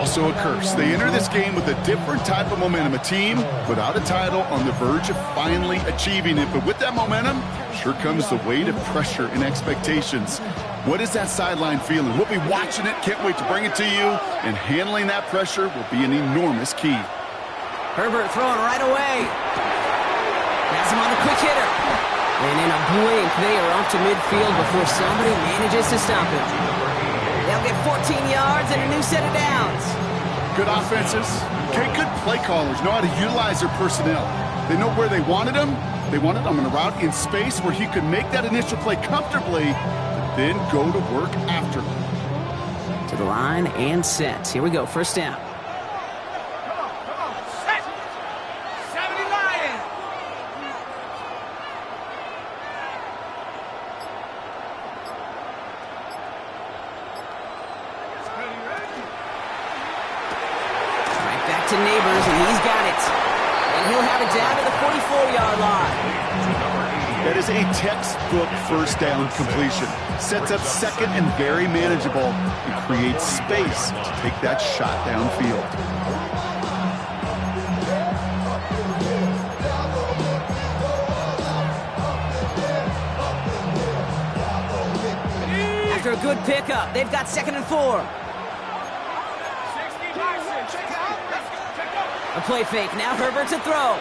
also a curse. They enter this game with a different type of momentum. A team without a title on the verge of finally achieving it. But with that momentum, sure comes the weight of pressure and expectations. What is that sideline feeling? We'll be watching it. Can't wait to bring it to you. And handling that pressure will be an enormous key. Herbert throwing right away. Has him on the quick hitter. And in a blink, they are off to midfield before somebody manages to stop him. They'll get 14 yards and a new set of downs. Good offenses. Okay, good play callers know how to utilize their personnel. They know where they wanted him. They wanted him on a route in space where he could make that initial play comfortably, but then go to work after. To the line and set. Here we go, first down. To Neighbors, and he's got it. And he'll have it down to the 44-yard line. That is a textbook first down completion. Sets up second and very manageable and creates space to take that shot downfield. After a good pickup, they've got 2nd and 4. A play fake. Now Herbert to throw.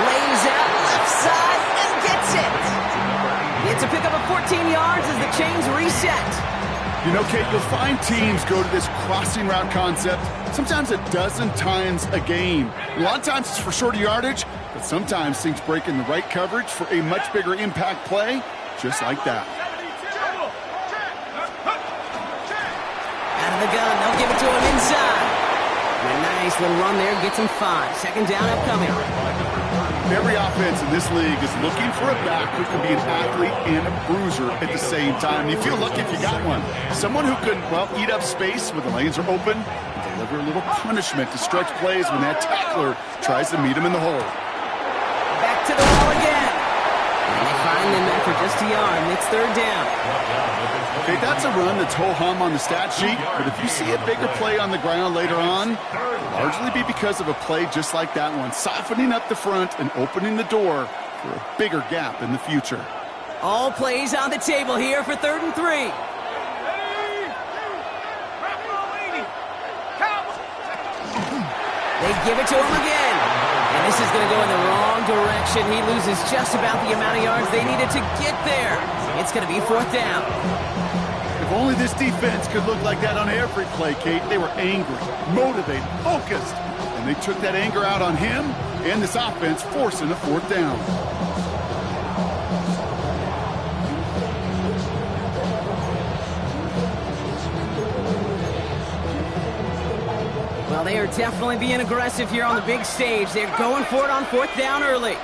Lays out left side and gets it. It's a pickup of 14 yards as the chains reset. You know, Kate, you'll find teams go to this crossing route concept sometimes a dozen times a game. A lot of times it's for shorter yardage, but sometimes things break in the right coverage for a much bigger impact play, just like that. Out of the gun, they'll give it to him inside. And a nice little run there, gets him 5. 2nd down upcoming. Every offense in this league is looking for a back who can be an athlete and a bruiser at the same time. You feel lucky if you got one. Someone who can, well, eat up space when the lanes are open and deliver a little punishment to stretch plays when that tackler tries to meet him in the hole. Back to the wall again. And they find them after just a yard, and it's 3rd down. Okay, that's a run that's ho-hum on the stat sheet, but if you see a bigger play on the ground later on, it'll largely be because of a play just like that one, softening up the front and opening the door for a bigger gap in the future. All plays on the table here for 3rd and 3. They give it to him again. And this is going to go in the wrong direction. He loses just about the amount of yards they needed to get there. It's going to be 4th down. If only this defense could look like that on every play, Kate. They were angry, motivated, focused, and they took that anger out on him and this offense, forcing a 4th down. Well, they are definitely being aggressive here on the big stage. They're going for it on 4th down early.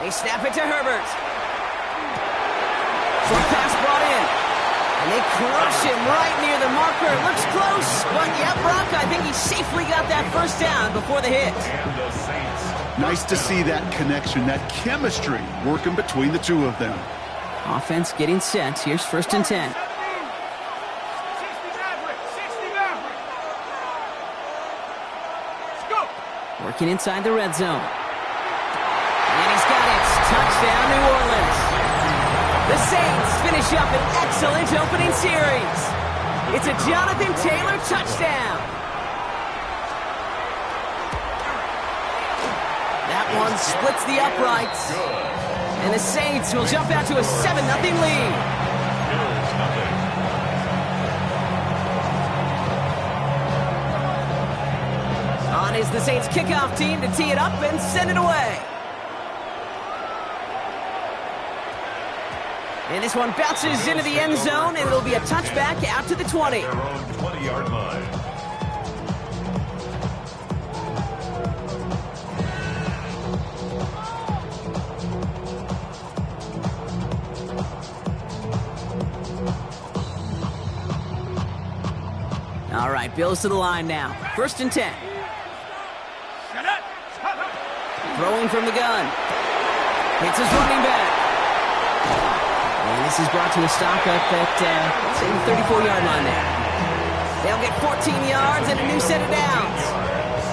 They snap it to Herbert. Short pass brought in. And they crush him right near the marker. Looks close, but yeah, Brock, I think he safely got that 1st down before the hit. Nice to see that connection, that chemistry working between the two of them. Offense getting set. Here's 1st and 10. Working inside the red zone. And he's got it. Touchdown, New Orleans. The Saints finish up an excellent opening series. It's a Jonathan Taylor touchdown. That one splits the uprights. And the Saints will jump out to a 7-0 lead. On is the Saints kickoff team to tee it up and send it away. And this one bounces into the end zone, and it'll be a touchback out to the 20. Their own 20-yard line. All right, Bills to the line now. 1st and 10. Throwing from the gun. Hits his running back. This is brought to a stop up at, say, the 34-yard line there. They'll get 14 yards and a new set of downs.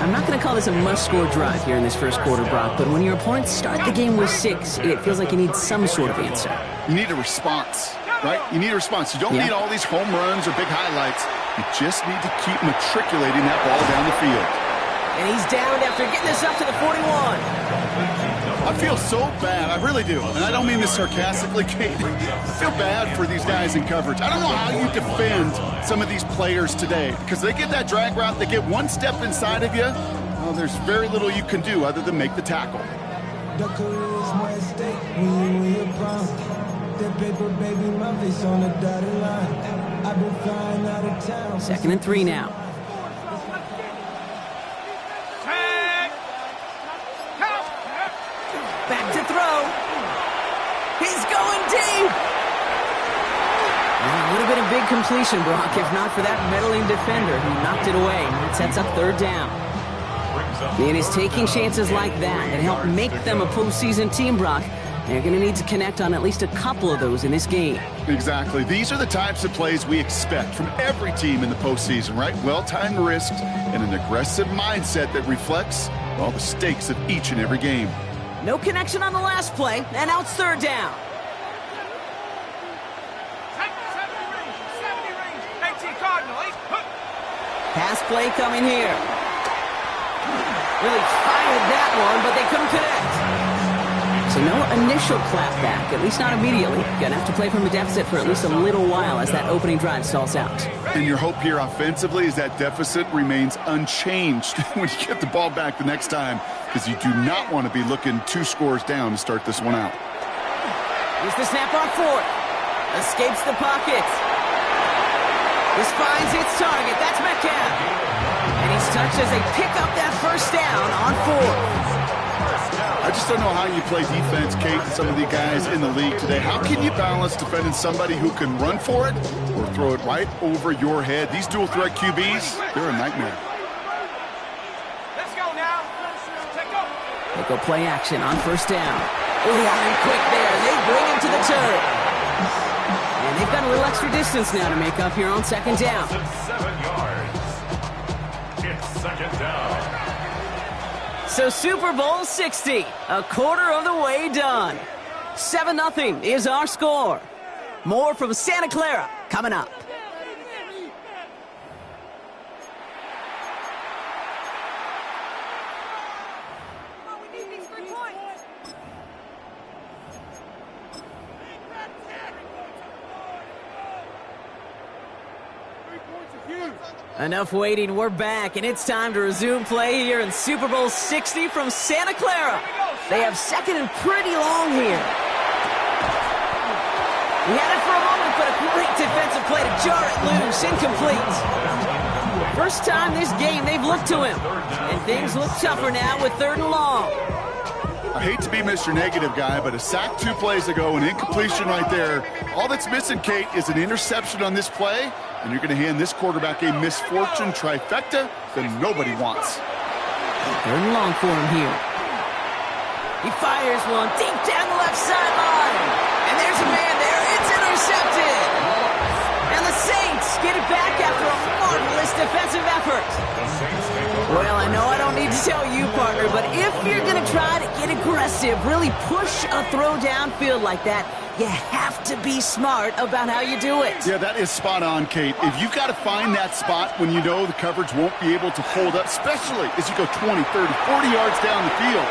I'm not going to call this a must-score drive here in this first quarter, Brock, but when your opponents start the game with 6, it feels like you need some sort of answer. You need a response, right? You need a response. You don't need all these home runs or big highlights. You just need to keep matriculating that ball down the field. And he's downed after getting this up to the 41. I feel so bad. I really do. And I don't mean this sarcastically, Kate. I feel bad for these guys in coverage. I don't know how you defend some of these players today because they get that drag route, they get one step inside of you. Well, there's very little you can do other than make the tackle. Second and 3 now. Back to throw. He's going deep. Well, would have been a big completion, Brock, if not for that meddling defender who knocked it away. It sets up third down. And it's taking chances like that and help make them a postseason team, Brock. They're going to need to connect on at least a couple of those in this game. Exactly. These are the types of plays we expect from every team in the postseason, right? Well-timed risks and an aggressive mindset that reflects all the stakes of each and every game. No connection on the last play, and now it's third down. Pass play coming here. Really fired that one, but they couldn't connect. So no initial clapback, at least not immediately. Gonna have to play from a deficit for at least a little while as that opening drive stalls out. And your hope here offensively is that deficit remains unchanged when you get the ball back the next time, because you do not want to be looking 2 scores down to start this one out. Here's the snap on 4th. Escapes the pocket. This finds its target. That's Metcalf. And he's touched as they pick up that first down on 4th. I just don't know how you play defense, Kate, and some of the guys in the league today. How can you balance defending somebody who can run for it or throw it right over your head? These dual-threat QBs, they're a nightmare. Let's go now. They go play action on first down. Oh, line quick there. They bring him to the turf. And they've got a little extra distance now to make up here on second down. 7 yards. It's second down. So Super Bowl 60, a quarter of the way done. 7-0 is our score. More from Santa Clara coming up. Enough waiting, we're back, and it's time to resume play here in Super Bowl 60 from Santa Clara. They have second and pretty long here. He had it for a moment, but a great defensive play to jar it loose, incomplete. First time this game they've looked to him, and things look tougher now with 3rd and long. I hate to be Mr. Negative guy, but a sack 2 plays ago, an incompletion right there. All that's missing, Kate, is an interception on this play, and you're going to hand this quarterback a misfortune trifecta that nobody wants. 3rd and long for him here. He fires one deep down the left sideline. And there's a man there. It's intercepted. And the Saints get it back after a marvelous defensive effort. Well, I know I don't need to tell you, partner, but if you're going to try to get aggressive, really push a throw downfield like that, you have to be smart about how you do it. Yeah, that is spot on, Kate. If you've got to find that spot when you know the coverage won't be able to hold up, especially as you go 20, 30, 40 yards down the field.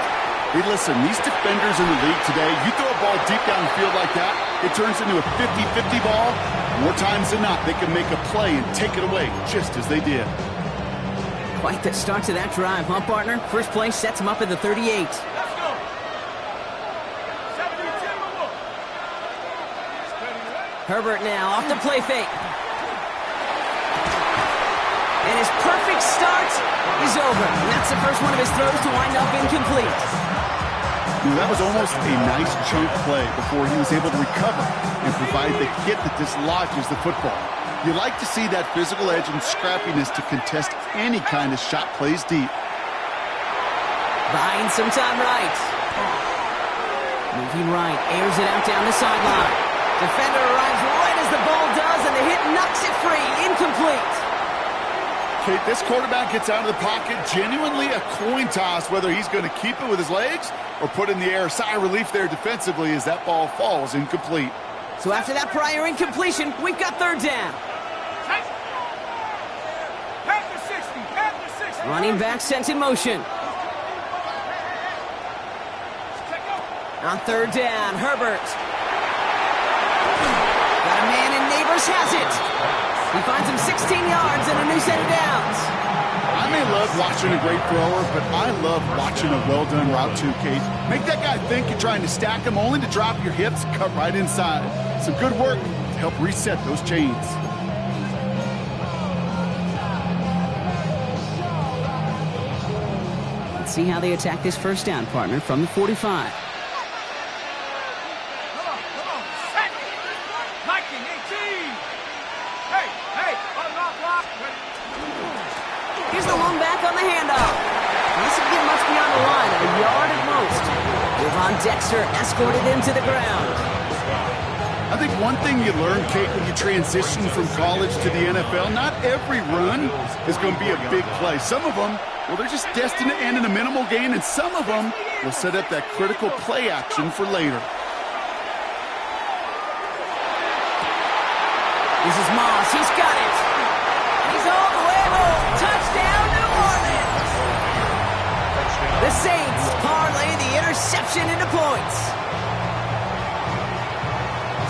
Hey, listen, these defenders in the league today, you throw a ball deep down the field like that, it turns into a 50-50 ball. More times than not, they can make a play and take it away, just as they did. Quite the start to that drive, huh, partner? First play sets him up at the 38. Herbert now off the play fake. And his perfect start is over. And that's the first one of his throws to wind up incomplete. That was almost a nice chunk play before he was able to recover and provide the hit that dislodges the football. You like to see that physical edge and scrappiness to contest any kind of shot plays deep. Buying some time right. Moving right, airs it out down the sideline. Defender arrives right as the ball does, and the hit knocks it free. Incomplete. Okay, this quarterback gets out of the pocket. Genuinely a coin toss whether he's going to keep it with his legs or put it in the air. Sigh of relief there defensively as that ball falls incomplete. So after that prior incompletion, we've got third down. Running back sent in motion. On third down, Herbert. Got a man, and Neighbors has it. He finds him 16 yards and a new set of downs. I may love watching a great thrower, but I love watching a well-done route too, Kate. Make that guy think you're trying to stack him, only to drop your hips, cut right inside. Some good work to help reset those chains. Let's see how they attack this first down, partner, from the 45. Here's the long back on the handoff. This will get much beyond the line, a yard at most. Devon Dexter escorted him to the ground. I think one thing you learn, Kate, when you transition from college to the NFL, not every run is going to be a big play. Some of them, well, they're just destined to end in a minimal gain, and some of them will set up that critical play action for later. This is Moss. He's got it. He's all the way home. Touchdown, New Orleans. The Saints parlay the interception into points.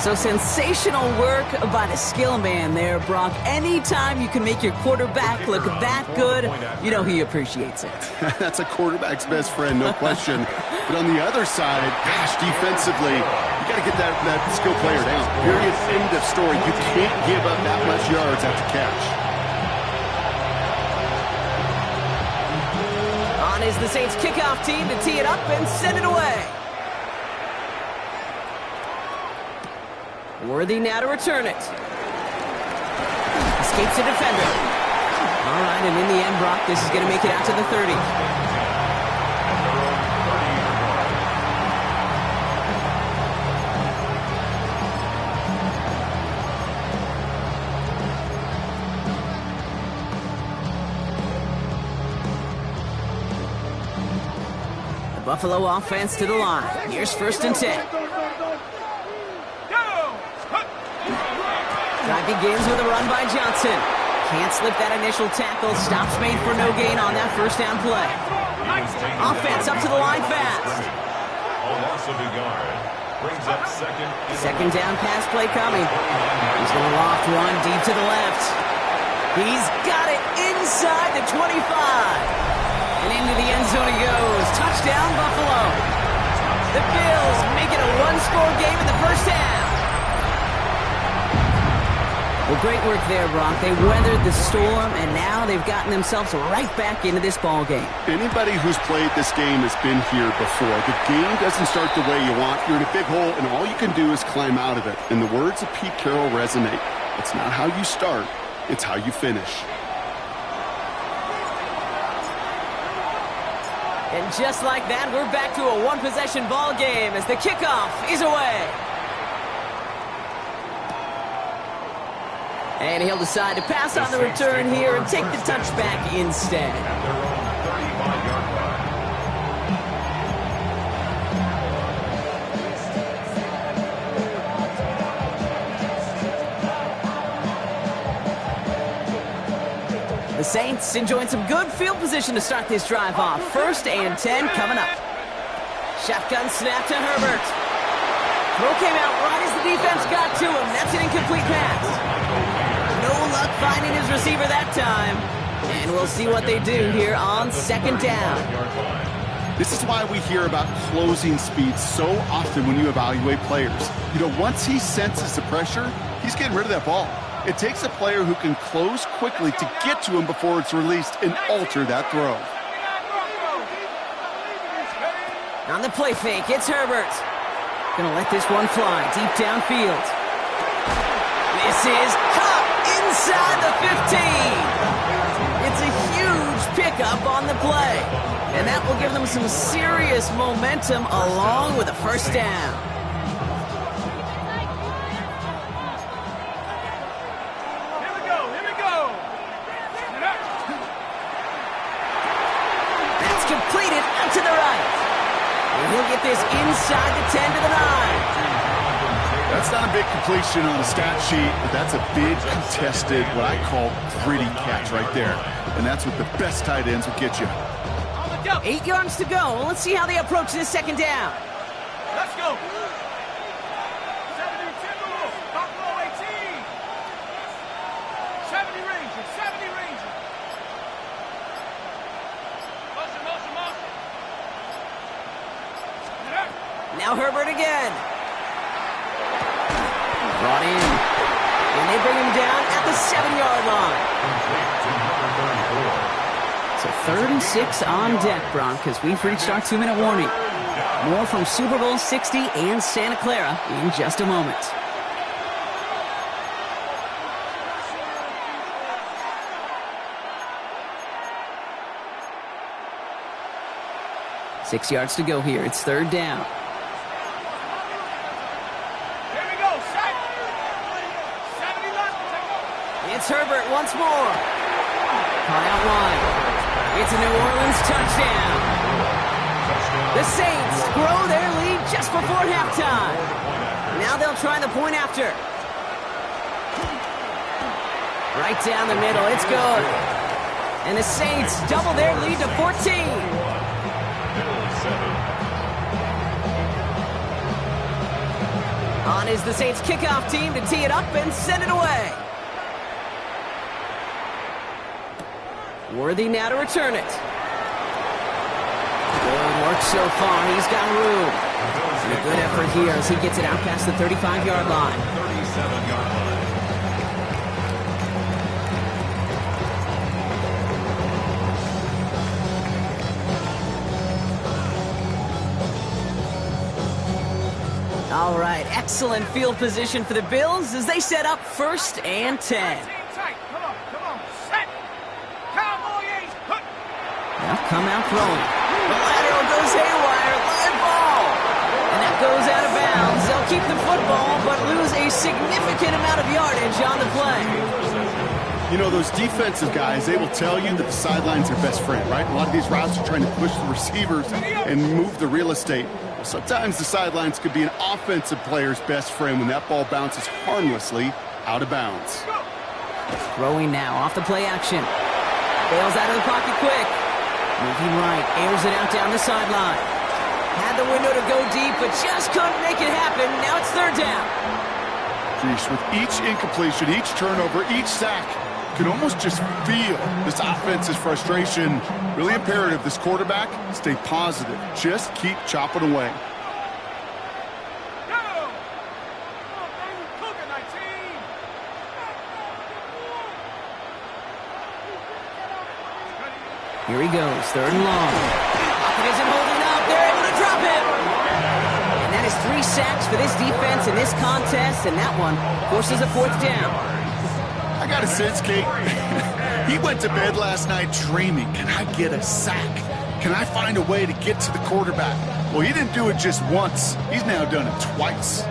So sensational work by the skill man there, Brock. Anytime you can make your quarterback look that good, you know he appreciates it. That's a quarterback's best friend, no question. But on the other side, gosh, defensively, you got to get that skill player down. Period, end of story. You can't give up that much yards after catch. On is the Saints kickoff team to tee it up and send it away. Worthy now to return it. Escapes the defender. All right, and in the end, Brock, this is going to make it out to the 30. The Buffalo offense to the line. Here's 1st and 10. Drive begins with a run by Johnson. Can't slip that initial tackle. Stops made for no gain on that first down play. Offense up to the line fast. A loss of a yard. Brings up Second down pass play coming. He's going to loft one deep to the left. He's got it inside the 25. And into the end zone he goes. Touchdown, Buffalo. The Bills make it a one-score game in the first half. Well, great work there, Brock. They weathered the storm, and now they've gotten themselves right back into this ball game. Anybody who's played this game has been here before. The game doesn't start the way you want. You're in a big hole, and all you can do is climb out of it. And the words of Pete Carroll resonate. It's not how you start, it's how you finish. And just like that, we're back to a one-possession ball game as the kickoff is away. And he'll decide to pass on the return here and take the touchback instead. At their own 35-yard line. The Saints enjoying some good field position to start this drive off. 1st and 10 coming up. Shotgun snap to Herbert. Throw came out right as the defense got to him. That's an incomplete pass. No luck finding his receiver that time. And we'll see what they do here on 2nd down. This is why we hear about closing speed so often when you evaluate players. You know, once he senses the pressure, he's getting rid of that ball. It takes a player who can close quickly to get to him before it's released and alter that throw. On the play fake, it's Herbert. Gonna let this one fly deep downfield. This is caught inside the 15. It's a huge pickup on the play. And that will give them some serious momentum along with a first down. That's not a big completion on a stat sheet, but that's a big contested, what I call gritty catch right there. And that's what the best tight ends will get you. 8 yards to go. Let's see how they approach this second down. Let's go. 72, Buffalo 18. 70 Ranger, 70 Ranger. Motion. Now Herbert again. Brought in. And they bring him down at the 7-yard line. So 3rd and 6 on deck, Bronk, because we've reached our 2-minute warning. More from Super Bowl 60 and Santa Clara in just a moment. Six yards to go here. It's 3rd down. Here we go, set. 70 left. It's Herbert once more. Caught out wide. It's a New Orleans touchdown. The Saints grow their lead just before halftime. Now they'll try the point after. Right down the middle. It's good. And the Saints double their lead to 14. On is the Saints kickoff team to tee it up and send it away. Worthy now to return it. Good work so far. He's got room. And a good effort here as he gets it out past the 35-yard line. 37-yard line. All right, excellent field position for the Bills as they set up 1st and 10. Come on, set. Cowboy 8. Now come out throwing. The lateral goes haywire, live ball. And that goes out of bounds. They'll keep the football, but lose a significant amount of yardage on the play. You know, those defensive guys, they will tell you that the sideline's their best friend, right? A lot of these routes are trying to push the receivers and move the real estate. Sometimes the sidelines could be an offensive player's best friend when that ball bounces harmlessly out of bounds. Throwing now off the play action. Bails out of the pocket quick. Moving right, airs it out down the sideline. Had the window to go deep, but just couldn't make it happen. Now it's 3rd down. Jeez, with each incompletion, each turnover, each sack, you can almost just feel this offense's frustration. Really imperative, this quarterback, stay positive. Just keep chopping away. Here he goes, 3rd and long. Pocket isn't holding up. They're able to drop him. And that is 3 sacks for this defense in this contest, and that one forces a 4th down. I got a sense, Kate. He went to bed last night dreaming, can I get a sack? Can I find a way to get to the quarterback? Well, he didn't do it just once. He's now done it twice.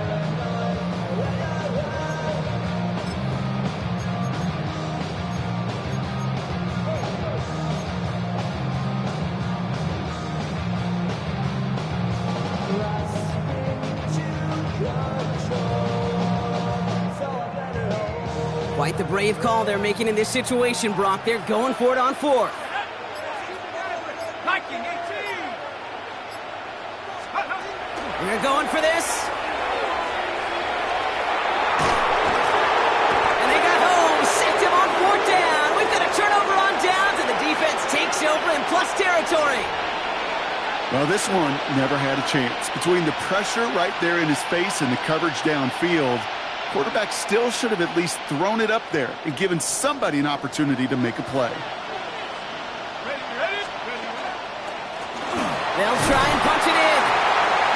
Quite the brave call they're making in this situation, Brock. They're going for it on 4th. They're going for this. And they got home. Sacked him on 4th down. We've got a turnover on downs, and the defense takes over in plus territory. Well, this one never had a chance. Between the pressure right there in his face and the coverage downfield, quarterback still should have at least thrown it up there and given somebody an opportunity to make a play. They'll try and punch it in.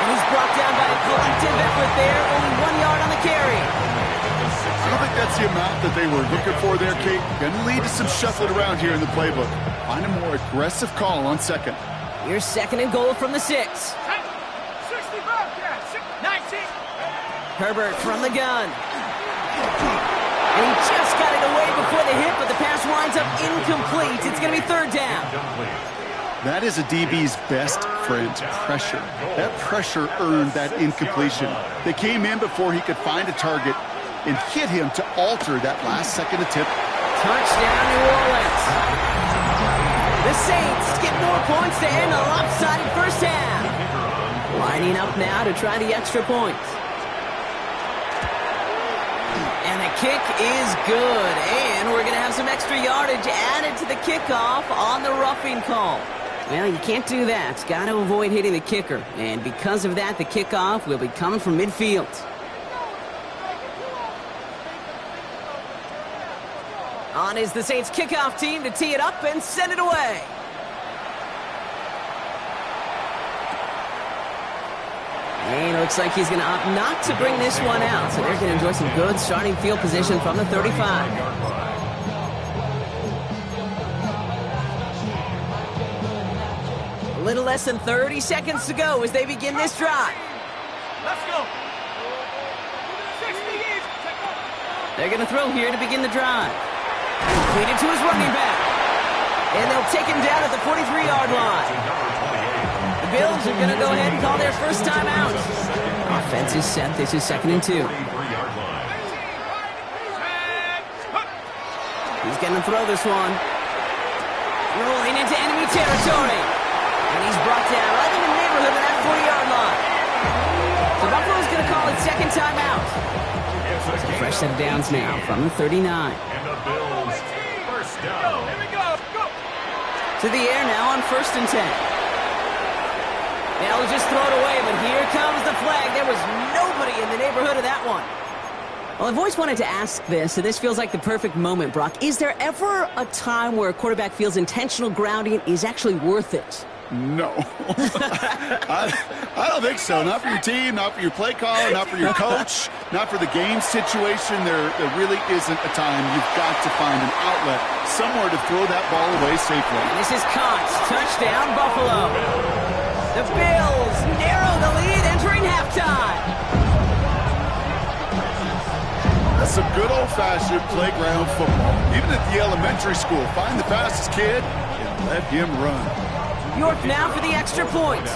And he's brought down by a collective effort there. Only 1 yard on the carry. I don't think that's the amount that they were looking for there, Kate. Going to lead to some shuffling around here in the playbook. Find a more aggressive call on 2nd. Here's 2nd and goal from the 6. 65, 19. Herbert from the gun. And he just got it away before the hit, but the pass winds up incomplete. It's going to be 3rd down. That is a DB's best friend, pressure. That pressure earned that incompletion. They came in before he could find a target and hit him to alter that last-second attempt. Touchdown, New Orleans. The Saints get more points to end a lopsided first half. Lining up now to try the extra point. And the kick is good. And we're going to have some extra yardage added to the kickoff on the roughing call. Well, you can't do that. Got to avoid hitting the kicker. And because of that, the kickoff will be coming from midfield. On is the Saints kickoff team to tee it up and send it away. And it looks like he's going to opt not to bring this one out. So they're going to enjoy some good starting field position from the 35. A little less than 30 seconds to go as they begin this drive. Let's go. 60 years. They're going to throw here to begin the drive. Feed it to his running back. And they'll take him down at the 43-yard line. The Bills are going to go ahead and call their first timeout. Offense is set. This is 2nd and 2. He's going to throw this one. Rolling into enemy territory. And he's brought down right in the neighborhood of that 40-yard line. So Buffalo's going to call it second timeout. So fresh set of downs now from the 39. And the Bills first down. Here we go. Go. To the air now on 1st and 10. They'll just throw it away, but here comes the flag. There was nobody in the neighborhood of that one. Well, I've always wanted to ask this, and this feels like the perfect moment, Brock. Is there ever a time where a quarterback feels intentional grounding is actually worth it? No. I don't think so. Not for your team, not for your play caller, not for your coach, not for the game situation. There really isn't a time. You've got to find an outlet, somewhere to throw that ball away safely. And this is Cox. Touchdown, Buffalo. The Bills narrow the lead entering halftime. That's some good old-fashioned playground football. Even at the elementary school, find the fastest kid and let him run. York now for the extra point.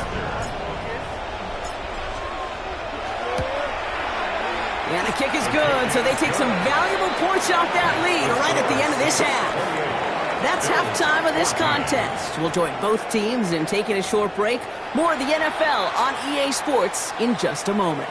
And the kick is good, so they take some valuable points off that lead right at the end of this half. That's halftime of this contest. We'll join both teams in taking a short break. More of the NFL on EA Sports in just a moment.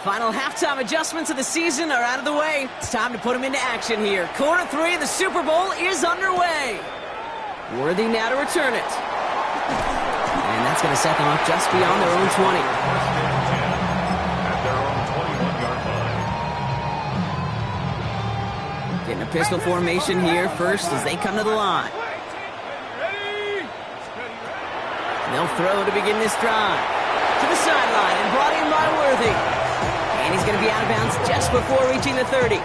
Final halftime adjustments of the season are out of the way. It's time to put them into action here. Quarter 3 of the Super Bowl is underway. Worthy now to return it. And that's going to set them up just beyond their own 20. At their own 21-yard line. Getting a pistol formation here first as they come to the line. They'll throw to begin this drive. To the sideline and brought in by Worthy. And he's going to be out of bounds just before reaching the 30.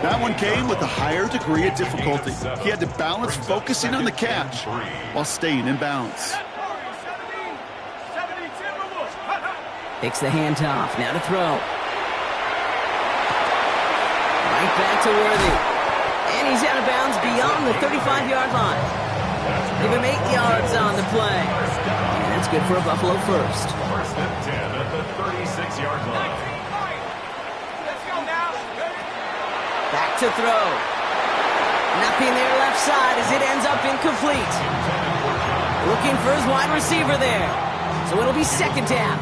That one came with a higher degree of difficulty. He had to balance focusing on the catch while staying in bounds. Takes the handoff. Now to throw. Right back to Worthy. And he's out of bounds beyond the 35-yard line. Give him 8 yards on the play. And that's good for a Buffalo first. First and 10 at the 36-yard line. Back to throw. Nothing there left side as it ends up incomplete. Looking for his wide receiver there. So it'll be second down.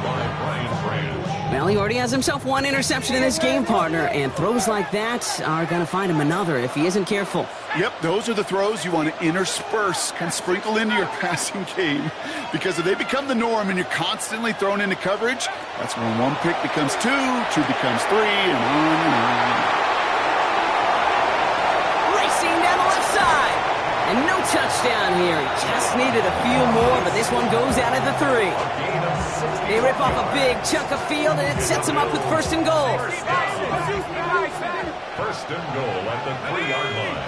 Well, he already has himself one interception in this game, partner, and throws like that are going to find him another if he isn't careful. Yep, those are the throws you want to intersperse and sprinkle into your passing game. Because if they become the norm and you're constantly thrown into coverage, that's when one pick becomes two becomes three, and on and on. Down the left side. And no touchdown here. He just needed a few more, but this one goes out at the 3. They rip off a big chunk of field, and it sets them up with first and goal. First and goal at the 3-yard line.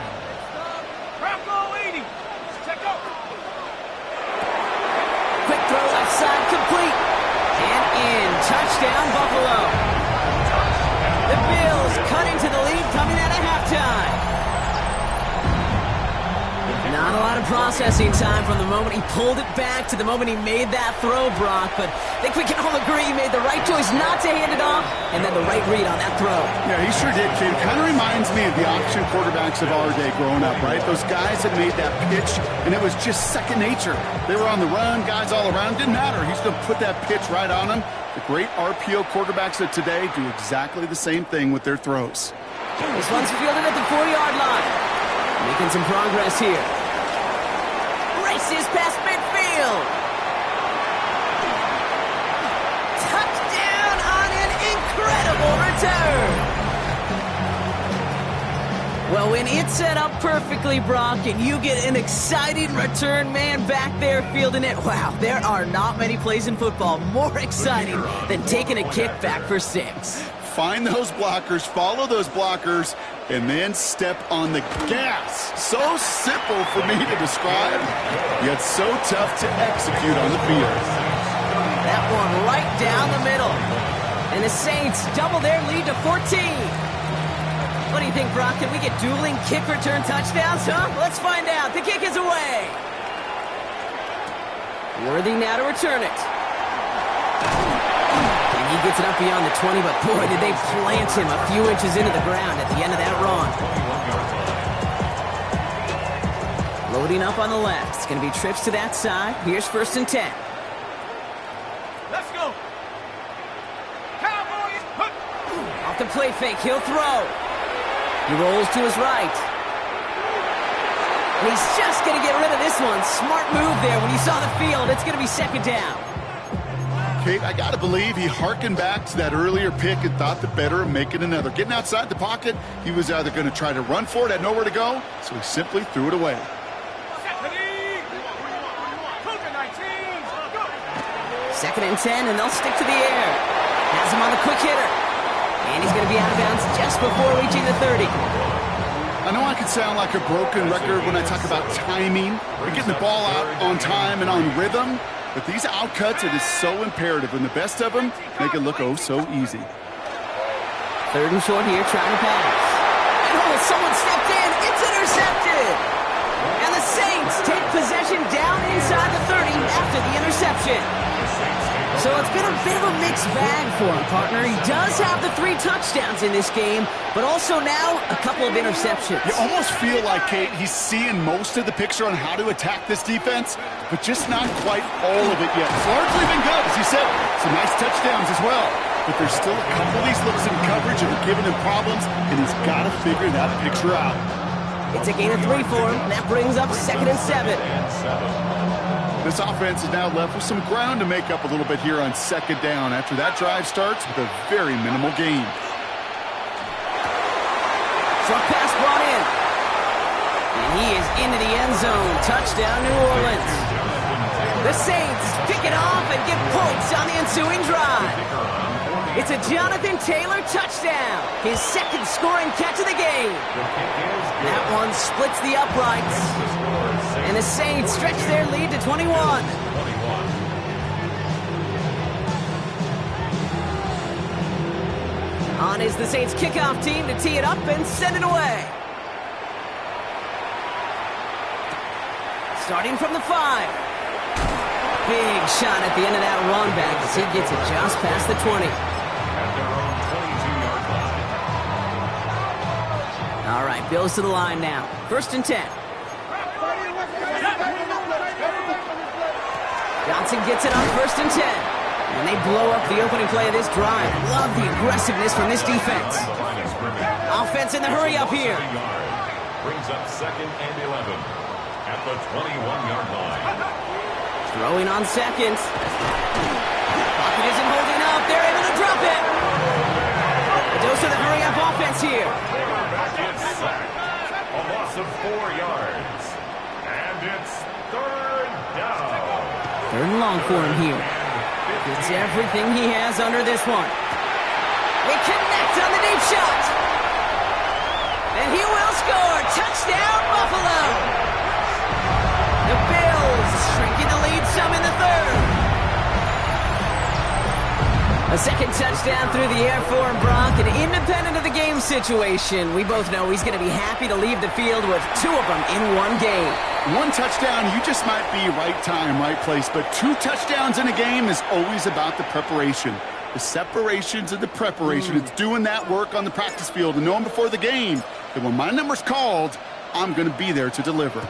Quick throw left side complete. And in. Touchdown, Buffalo. Not a lot of processing time from the moment he pulled it back to the moment he made that throw, Brock. But I think we can all agree he made the right choice not to hand it off, and then the right read on that throw. Yeah, he sure did, kid. Kind of reminds me of the option quarterbacks of our day growing up, right? Those guys that made that pitch, and it was just second nature. They were on the run, guys all around. Didn't matter. He's going to put that pitch right on them. The great RPO quarterbacks of today do exactly the same thing with their throws. This one's fielded at the 4-yard line. Making some progress here. Races past midfield. Touchdown on an incredible return. Well, when it's set up perfectly, Brock, and you get an exciting return man back there fielding it, wow, there are not many plays in football more exciting than taking a kick back for 6. Find those blockers, follow those blockers, and then step on the gas. So simple for me to describe, yet so tough to execute on the field. That one right down the middle. And the Saints double their lead to 14. What do you think, Brock? Can we get dueling kick return touchdowns, huh? Let's find out. The kick is away. Worthy now to return it. And he gets it up beyond the 20, but boy, did they plant him a few inches into the ground at the end of that run. Loading up on the left. It's going to be trips to that side. Here's 1st and 10. Let's go. Cowboys. Off the play fake. He'll throw. He rolls to his right. And he's just going to get rid of this one. Smart move there. When you saw the field, it's going to be 2nd down. Kate, I got to believe he hearkened back to that earlier pick and thought the better of making another. Getting outside the pocket, he was either going to try to run for it, had nowhere to go, so he simply threw it away. 2nd and 10, and they'll stick to the air. Has him on the quick hitter. And he's going to be out of bounds just before reaching the 30. I know I can sound like a broken record when I talk about timing and getting the ball out on time and on rhythm, but these outcuts, it is so imperative, and the best of them make it look oh so easy. 3rd and short here, trying to pass. Oh, someone stepped in. It's intercepted. And the Saints take possession down inside the 30 after the interception. So it's been a bit of a mixed bag for him, partner. He does have the 3 touchdowns in this game, but also now a couple of interceptions. You almost feel like, Kate, he's seeing most of the picture on how to attack this defense, but just not quite all of it yet. It's largely been good, as you said. Some nice touchdowns as well. But there's still a couple of these looks in coverage that are giving him problems, and he's got to figure that picture out. It's a gain of 3 for him. That brings up 2nd and 7. This offense is now left with some ground to make up a little bit here on 2nd down after that drive starts with a very minimal gain. Short pass brought in. And he is into the end zone. Touchdown, New Orleans. The Saints pick it off and get points on the ensuing drive. It's a Jonathan Taylor touchdown. His 2nd scoring catch of the game. That one splits the uprights. And the Saints stretch their lead to 21. On is the Saints kickoff team to tee it up and send it away. Starting from the 5. Big shot at the end of that run back as he gets it just past the 20. All right, Bills to the line now. 1st and 10. Johnson gets it on 1st and 10. And they blow up the opening play of this drive. Love the aggressiveness from this defense. Offense in the hurry up here. Brings up 2nd and 11 at the 21-yard line. Throwing on 2nd. Pocket isn't holding up. They're able to drop it. A dose of the hurry up offense here. It's sacked. A loss of 4 yards. And it's 3rd down. 3rd and long for him here. Gets everything he has under this one. They connect on the deep shot. And he will score. Touchdown, Buffalo. The Bills shrinking the lead some in the 3rd. A 2nd touchdown through the air for him, Brock, and independent of the game situation, we both know he's going to be happy to leave the field with 2 of them in one game. One touchdown, you just might be right time, right place. But 2 touchdowns in a game is always about the preparation. The separations and the preparation. It's doing that work on the practice field and knowing before the game that when my number's called, I'm going to be there to deliver.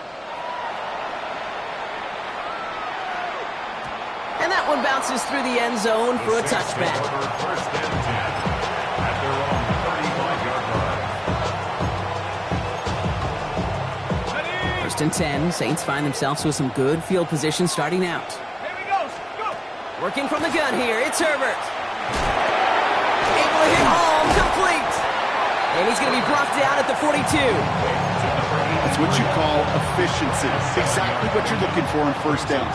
And that one bounces through the end zone for a touchback. First and 10 at their own 35-yard line. First and 10. Saints find themselves with some good field position starting out. Here we go. Go. Working from the gun here, it's Herbert. Able to hit home, complete. And he's going to be brought down at the 42. That's what you call efficiency. Exactly what you're looking for in first down.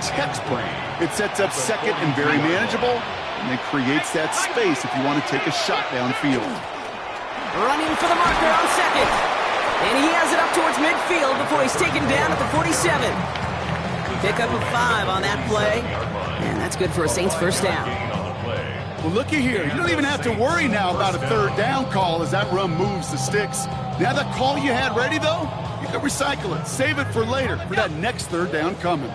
Textbook. It sets up second and very manageable, and it creates that space if you want to take a shot downfield. Running for the marker on second. And he has it up towards midfield before he's taken down at the 47. Pick up a 5 on that play. And that's good for a Saints first down. Well, looky here. You don't even have to worry now about a third down call as that run moves the sticks. Now that call you had ready, though, you can recycle it. Save it for later for that next third down coming.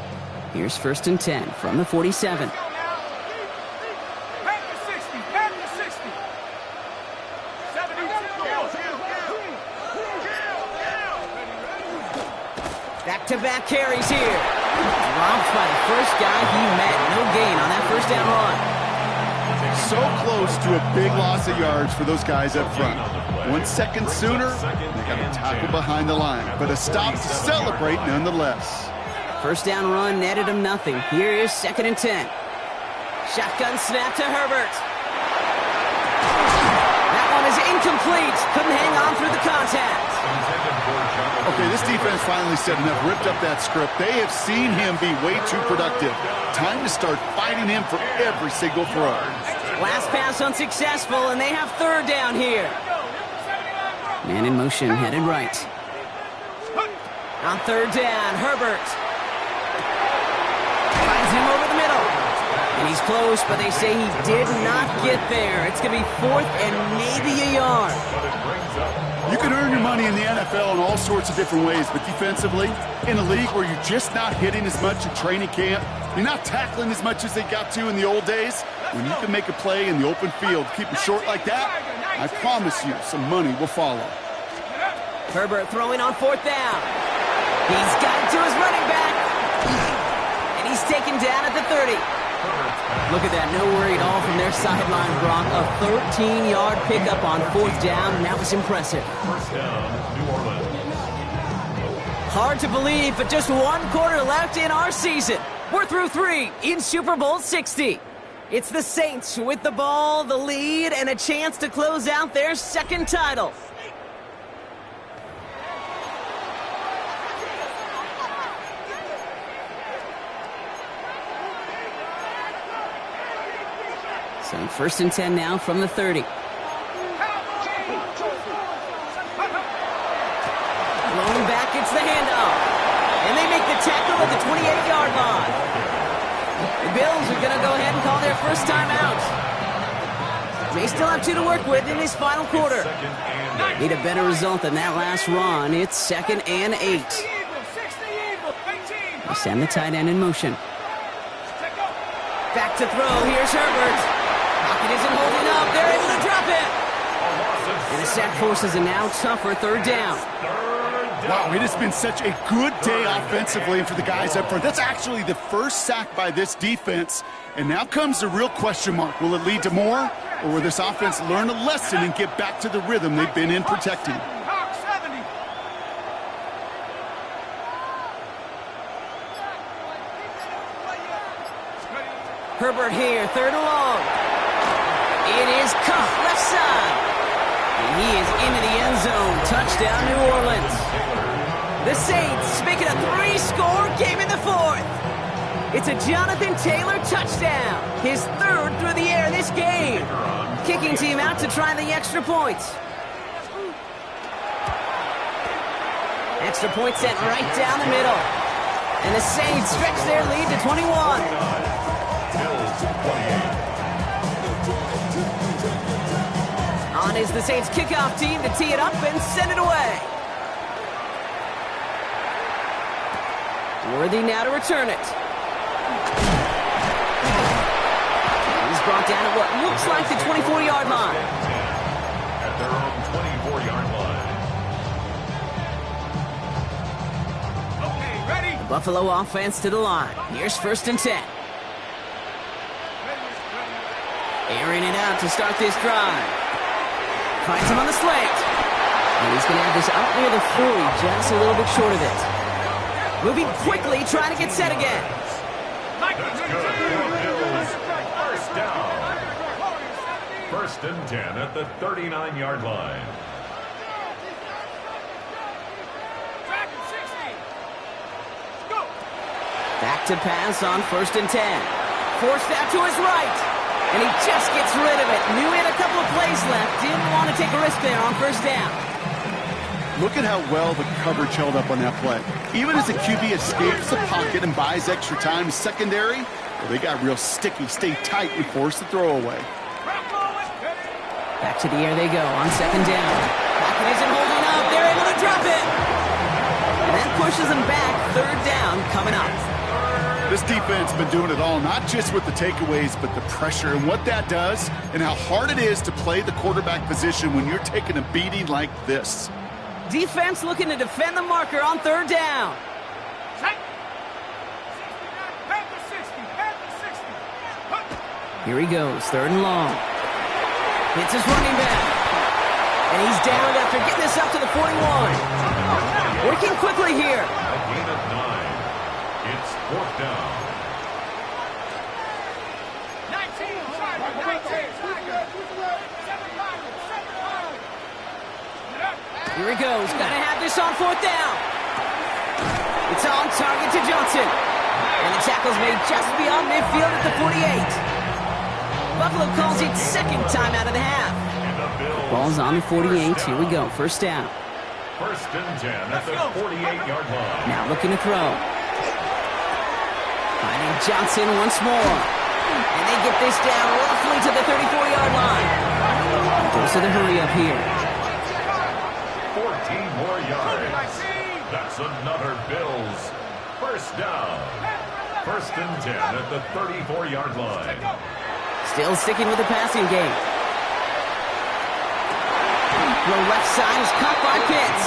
Here's first and 10 from the 47. Back to 60. Back to 60. 72. Back-to-back carries here. Dropped by the first guy he met. No gain on that first down run. So close to a big loss of yards for those guys up front. 1 second sooner, they got a tackle behind the line. But a stop to celebrate nonetheless. First down run netted him nothing. Here is second and 10. Shotgun snap to Herbert. That one is incomplete. Couldn't hang on through the contact. Okay, this defense finally said enough, ripped up that script. They have seen him be way too productive. Time to start fighting him for every single throw. Last pass unsuccessful, and they have third down here. Man in motion, headed right. On third down, Herbert. Finds him over the middle. And he's close, but they say he did not get there. It's going to be 4th and maybe a yard. You can earn your money in the NFL in all sorts of different ways, but defensively, in a league where you're just not hitting as much in training camp, you're not tackling as much as they got to in the old days, when you can make a play in the open field, keep it short like that, I promise you some money will follow. Herbert throwing on 4th down. He's got it to his running back. And he's taken down at the 30. Look at that, no worry at all from their sideline, Brock. A 13-yard pickup on 4th down, and that was impressive. First down, New Orleans. Hard to believe, but just 1 quarter left in our season. We're through 3 in Super Bowl 60. It's the Saints with the ball, the lead, and a chance to close out their second title. So first and 10 now from the 30. Blown back, it's the handoff. And they make the tackle at the 28-yard line. The Bills are going to go ahead and call their first timeout. They still have 2 to work with in this final quarter. Need a better result than that last run. It's 2nd and 8. They send the tight end in motion. Back to throw. Here's Herbert. Pocket isn't holding up. They're able to drop it. And the sack forces a now tougher third down. Wow, it has been such a good day offensively for the guys up front. That's actually the first sack by this defense. And now comes the real question mark. Will it lead to more? Or will this offense learn a lesson and get back to the rhythm they've been in protecting? Herbert here, 3rd and long. It is caught left side. And he is into the end zone. Touchdown, New Orleans. The Saints make it a 3-score game in the 4th. It's a Jonathan Taylor touchdown. His 3rd through the air this game. Kicking team out to try the extra points. Extra point sent right down the middle. And the Saints stretch their lead to 21. On is the Saints kickoff team to tee it up and send it away. Worthy now to return it. He's brought down at what looks like the 24-yard line. At their own 24-yard line. Okay, ready? Buffalo offense to the line. Here's 1st and 10. Airing it out to start this drive. Finds him on the slant. And he's going to have this up near the 40, just a little bit short of it. Moving quickly, trying to get set again. That's good for BILLZ. First down. 1st and 10 at the 39-yard line. Track at 60. Go. Back to pass on 1st and 10. Forced out to his right. And he just gets rid of it. Knew he had a couple of plays left. Didn't want to take a risk there on 1st down. Look at how well the coverage held up on that play. Even as the QB escapes the pocket and buys extra time secondary, well, they got real sticky, stay tight, and force the throwaway. Back to the air they go on 2nd down. Pocket isn't holding up. They're able to drop it. And then pushes them back. 3rd down coming up. This defense has been doing it all, not just with the takeaways, but the pressure and what that does and how hard it is to play the quarterback position when you're taking a beating like this. Defense looking to defend the marker on 3rd down. Here he goes, 3rd and long. Hits his running back. And he's down after getting this up to the 41. Working quickly here. A gain of 9. It's 4th down. 19. Here he goes. Got to have this on 4th down. It's on target to Johnson. And the tackle's made just beyond midfield at the 48. Buffalo calls it 2nd time out of the half. Ball's on the 48. Here we go. 1st down. 1st and 10 at the 48-yard line. Now looking to throw. Finding Johnson once more. And they get this down roughly to the 34-yard line. Goes to the hurry up here. 14 more yards. That's another BILLZ. 1st down. 1st and 10 at the 34-yard line. Still sticking with the passing game. The left side is caught by Pitts.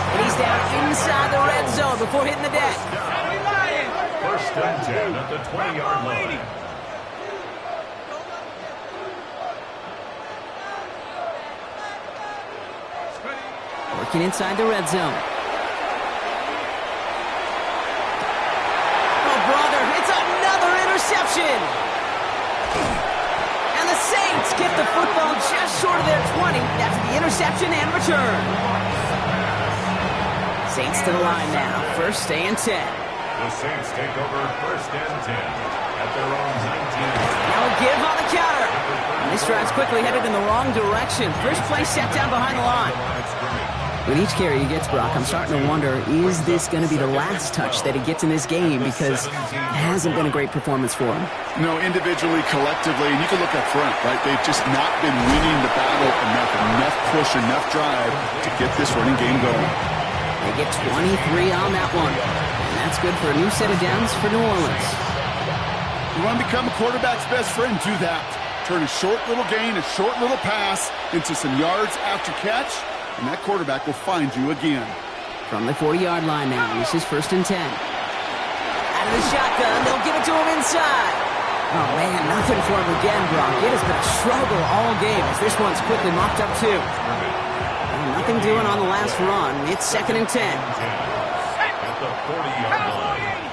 And he's down inside the red zone before hitting the deck. 1st and 10 at the 20-yard line. Working inside the red zone. Oh, brother, it's another interception. And the Saints get the football just short of their 20 after the interception and return. Saints to the line now. 1st and 10. The Saints take over 1st and 10 at their own 19. Now a give on the counter. And this drive's quickly headed in the wrong direction. First play set down behind the line. With each carry he gets, Brock, I'm starting to wonder, is this going to be the last touch that he gets in this game? Because it hasn't been a great performance for him. No, individually, collectively, and you can look up front, right? They've just not been winning the battle enough push, enough drive to get this running game going. They get 23 on that one. And that's good for a new set of downs for New Orleans. You want to become a quarterback's best friend? Do that. Turn a short little gain, a short little pass into some yards after catch, and that quarterback will find you again. From the 40-yard line now, this is 1st and 10. Out of the shotgun, they'll give it to him inside. Oh, man, nothing for him again, Brock. It has been a struggle all game as this one's quickly mopped up, too. And nothing doing on the last run. It's 2nd and 10. At the 40-yard line.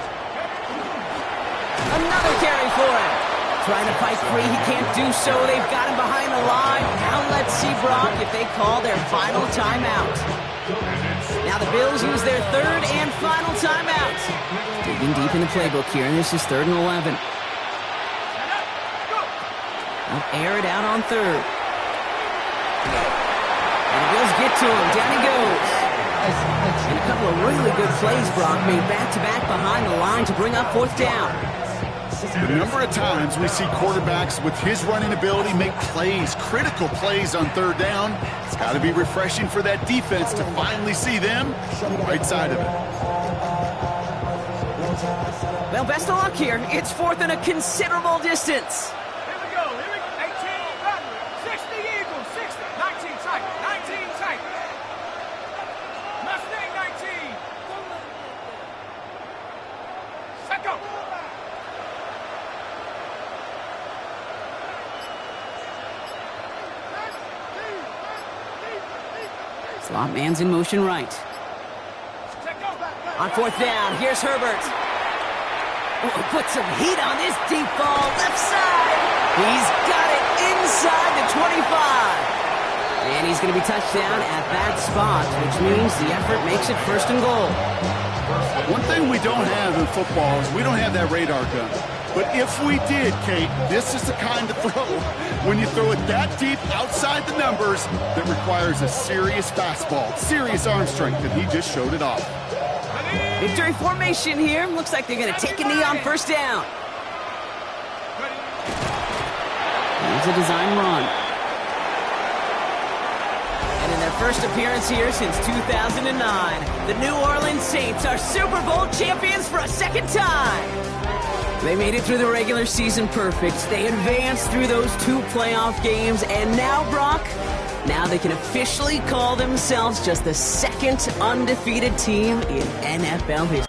Another carry for him. Trying to fight free, he can't do so. They've got him behind the line. Now let's see, Brock, if they call their final timeout. Now the Bills use their 3rd and final timeout. Digging deep in the playbook here, and this is 3rd and 11. They'll air it out on 3rd. And the Bills get to him. Down he goes. And a couple of really good plays, Brock, made back-to-back behind the line to bring up 4th down. The number of times we see quarterbacks with his running ability make plays, critical plays on 3rd down, it's got to be refreshing for that defense to finally see them on the right side of it. Well, best of luck here. It's fourth and a considerable distance. Here we go. 18, run. 60 Eagles, 60. 19 tight. 19 tight. Mustang 19. Set go. Slot man's in motion right. On fourth down, here's Herbert. Oh, put some heat on this deep ball, left side. He's got it inside the 25. And he's going to be touched down at that spot, which means the effort makes it first and goal. One thing we don't have in football is we don't have that radar gun. But if we did, Kate, this is the kind of throw, when you throw it that deep outside the numbers, that requires a serious fastball, serious arm strength, and he just showed it off. Victory formation here. Looks like they're going to take a knee on first down. Here's a design run. And in their first appearance here since 2009, the New Orleans Saints are Super Bowl champions for a second time. They made it through the regular season perfect. They advanced through those 2 playoff games. And now, Brock, now they can officially call themselves just the second undefeated team in NFL history.